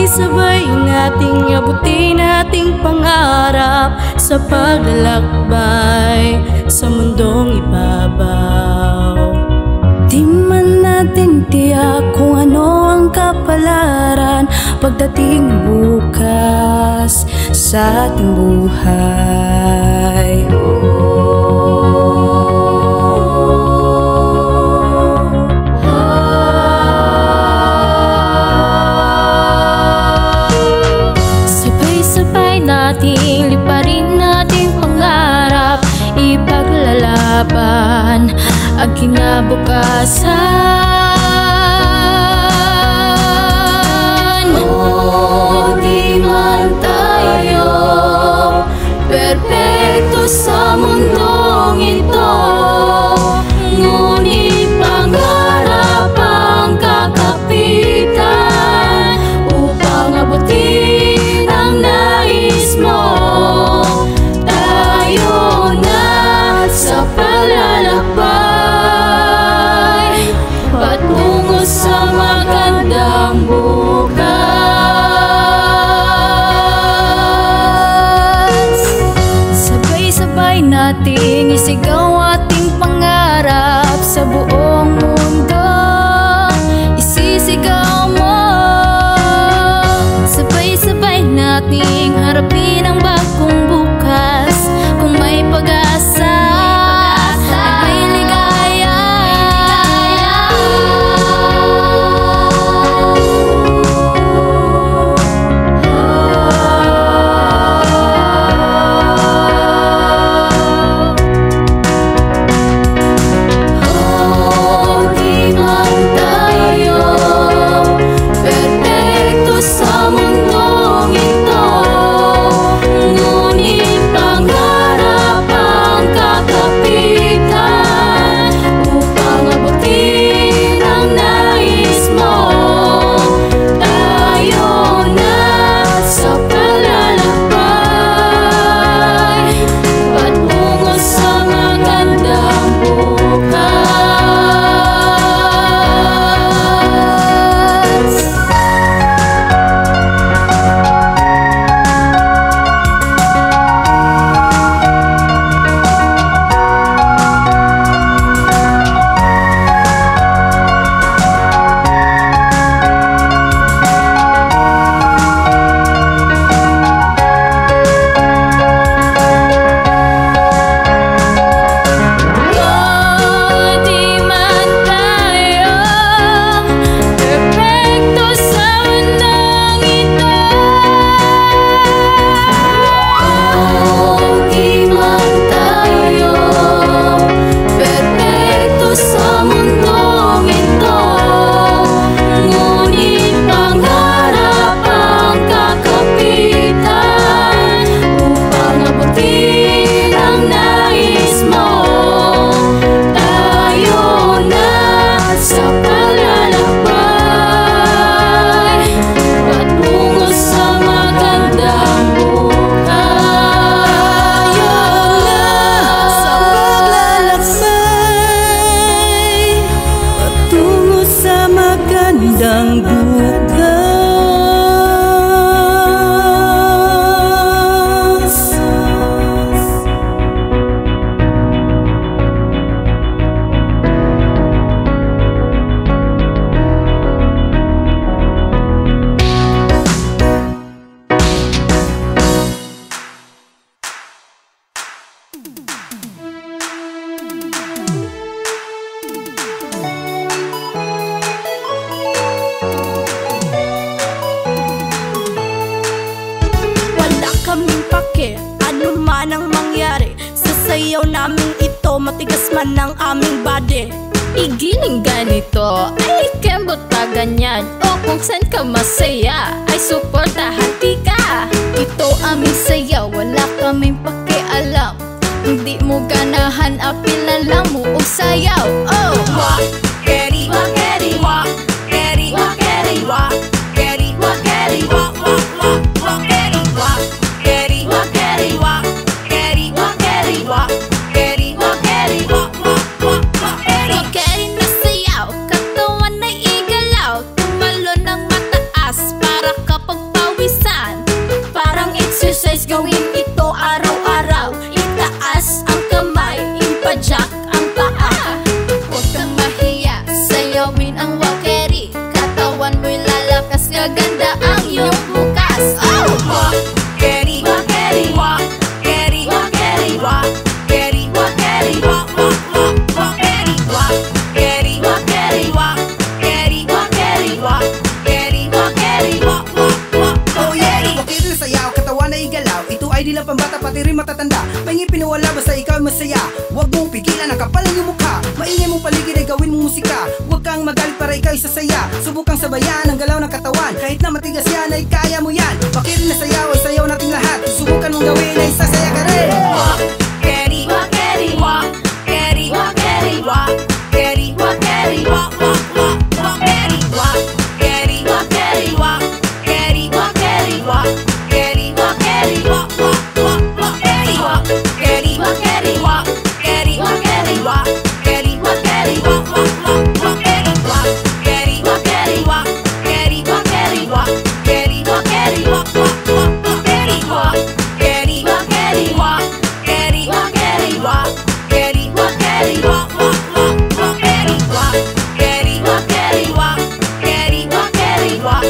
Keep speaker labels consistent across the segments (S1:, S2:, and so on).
S1: Sabay-sabay nating abutin ating pangarap sa paglalakbay sa mundong ibabaw. Di man natin tiyak kung ano ang kapalaran pagdating bukas sa ating buhay. Sabay-sabay nating liparin nating pangarap, ipaglalaban ang kinabukasan. Di man tayo perpekto sa mundong ito, ngunit pangarap ang kakapitan upang abutin ang nais mo. Tayo na sa paglalakbay patungo sa magandang bukas. Sabay-sabay nating isigaw ating pangarap sa buong mundo. Isisigaw mo. Sabay-sabay nating harapin ang bagong bukas. Kung may pag-asa, may ligaya. Di man tayo perpekto sa mundong ito, ngunit pangarap ang kakapitan upang abutin ang nais mo. Tayo na sa paglalakbay patungo sa magandang bukas. Di man tayo perpekto sa mundong ito, di man tayo perpekto sa mundong ito, ngunit pangarap ang kakapitan upang abutin ang nais mo. Tayo na sa paglalakbay patungo sa magandang bukas. Tayo na sa paglalakbay patungo sa magandang bukas. Wala kaming pake, ano man ang mangyari sa sayaw naming ito, matigas man ang aming body. Igiling ganito, ay kembot pa ganyan, o kung saan ka masaya, ay suportahan ka. Ito aming sayaw, wala kaming pakialam. Hindi mo ganahan, apilan lang mo o sayaw. Oh! Wakeri, wakeri, wakeri, wakeri, wakeri, wakeri, wakeri, wakeri, wakeri, wakeri, wakeri, wakeri, wakeri, wakeri na sayaw, katawan ay igalaw, tumalo ng mataas para kapag
S2: pinawala basta ikaw ay masaya. Huwag mong pigilan ang kapalan yung mukha. Maingay mong paligid ay gawin mong musika. Huwag kang magalit para ikaw ay sasaya. Subukang sabayan ang galaw ng katawan. Kahit na matigas yan ay kaya mo yan. Pakirin na sayaw ay sayaw nating lahat. Subukan mong gawin ay sasaya ka rin.
S1: Walk, Keri, walk, Keri, walk, Keri, walk, Keri, walk, Keri, walk, Keri, walk, walk, walk, walk, Keri, walk, Keri, walk, Keri, walk, Keri, walk, Keri, walk, Keri, walk, Keri, walk, walk, walk, walk, Keri, walk, Keri, walk, Keri, walk, Keri, walk, Keri, walk, Keri, walk, Keri, walk, walk, walk, walk, Keri, walk, Keri, walk, Keri, walk, Keri, walk, Keri, walk, Keri, walk, Keri, walk, walk, walk, walk, Keri, walk, Keri, walk, Keri, walk, Keri, walk, Keri, walk,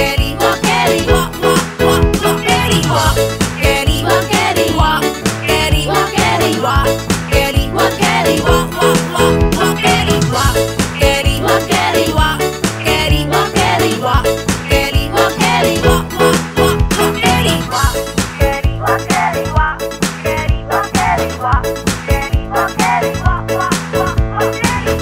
S1: Keri, walk, Keri, walk, walk, walk, walk, Keri, walk, Keri, walk, Keri, walk, Keri, walk, Keri, walk, Keri, walk, Keri, walk, walk, walk, walk, Keri, walk, Keri, walk, Keri, walk, Keri, walk, Keri, walk, Keri, walk, Keri, walk, walk, walk, walk, Keri, walk, Keri, walk, Keri, walk, Keri, walk, Keri, walk, Keri, walk, Keri, walk, walk, walk, walk, Keri, walk, Keri, walk, Keri, walk, Keri, walk, Keri, walk, Keri, walk, Keri, walk, walk, walk, walk, Keri.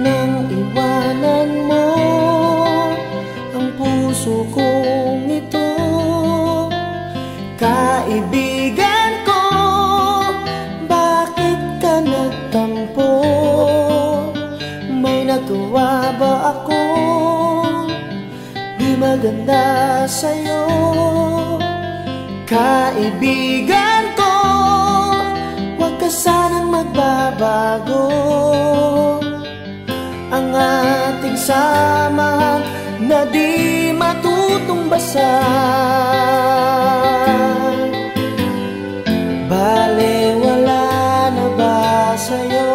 S3: Nang iwanan mo ang puso kong ito, kaibigan ko, bakit ka nagtampo? May nagawa ba ako di maganda sa'yo? Kaibigan ko, huwag ka sanang magbabago. Ang ating samahan na di matutumbasan, balewala na ba sa'yo?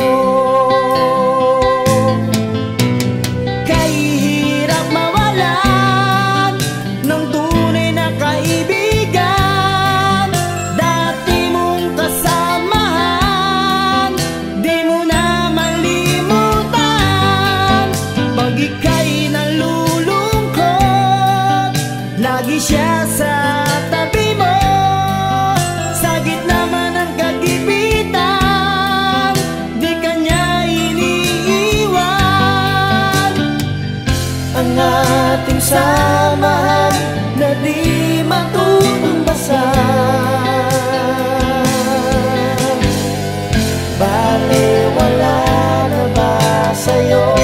S3: Kahirap mawalan ng tunay na kaibigan. Dati mong kasamahan, di mo na malimutan. Pag ika'y nalulungkot, lagi siya sa tabi mo. Sa gitna man ng kagipitan, di kanya iniiwan. Ang ating samahan na di matutumbasan, balewala na ba sa'yo?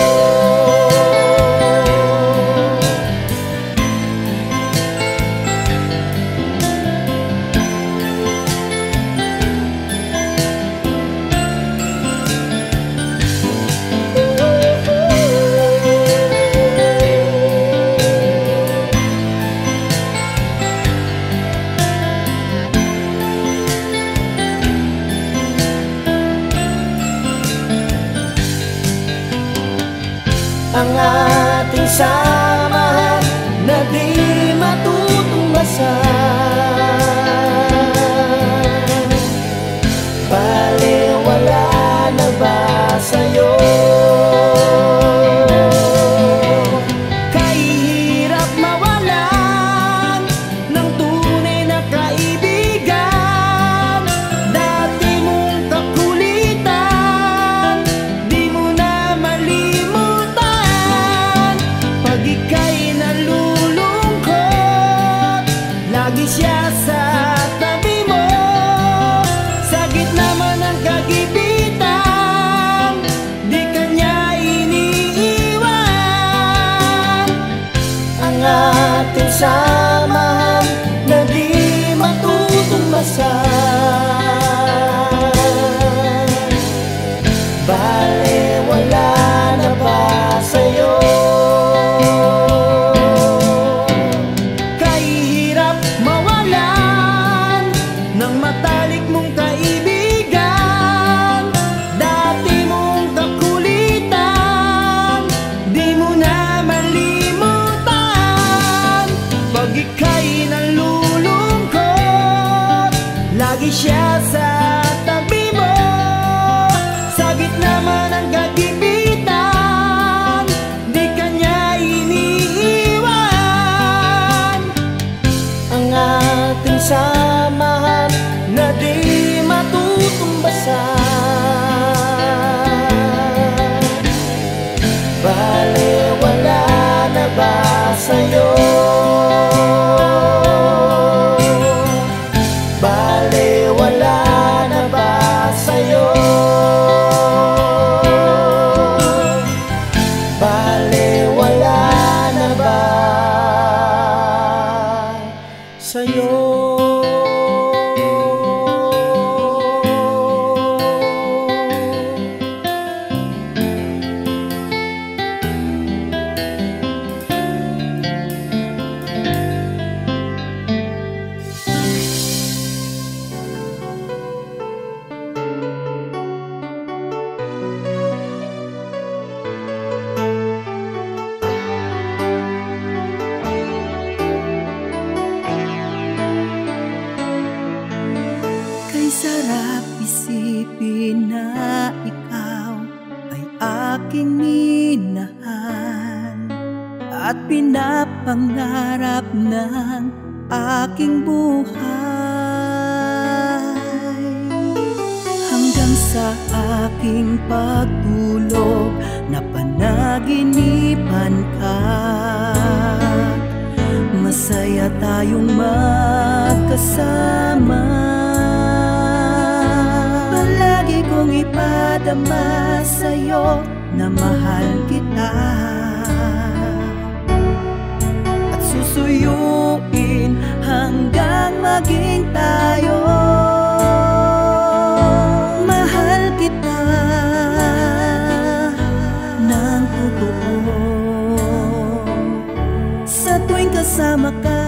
S3: Ang ating samahan na di matutumbasan, balewala na ba sa'yo? Kahirap mawalan ng tunay na kaibigan. Dati mong kakulitan, di mo na malimutan. Pag ika'y sa'yo. Balewala na ba sa'yo? Balewala na ba sa'yo?
S2: Sarap isipin na ikaw ay aking minahal at pinapangarap ng aking buhay. Hanggang sa aking pagtulog napanaginipan ka, masaya tayong magkasama. Palagi kong ipadama sa'yo na mahal kita at susuyuin hanggang maging tayo. Mahal kita ng totoo. Sa tuwing kasama ka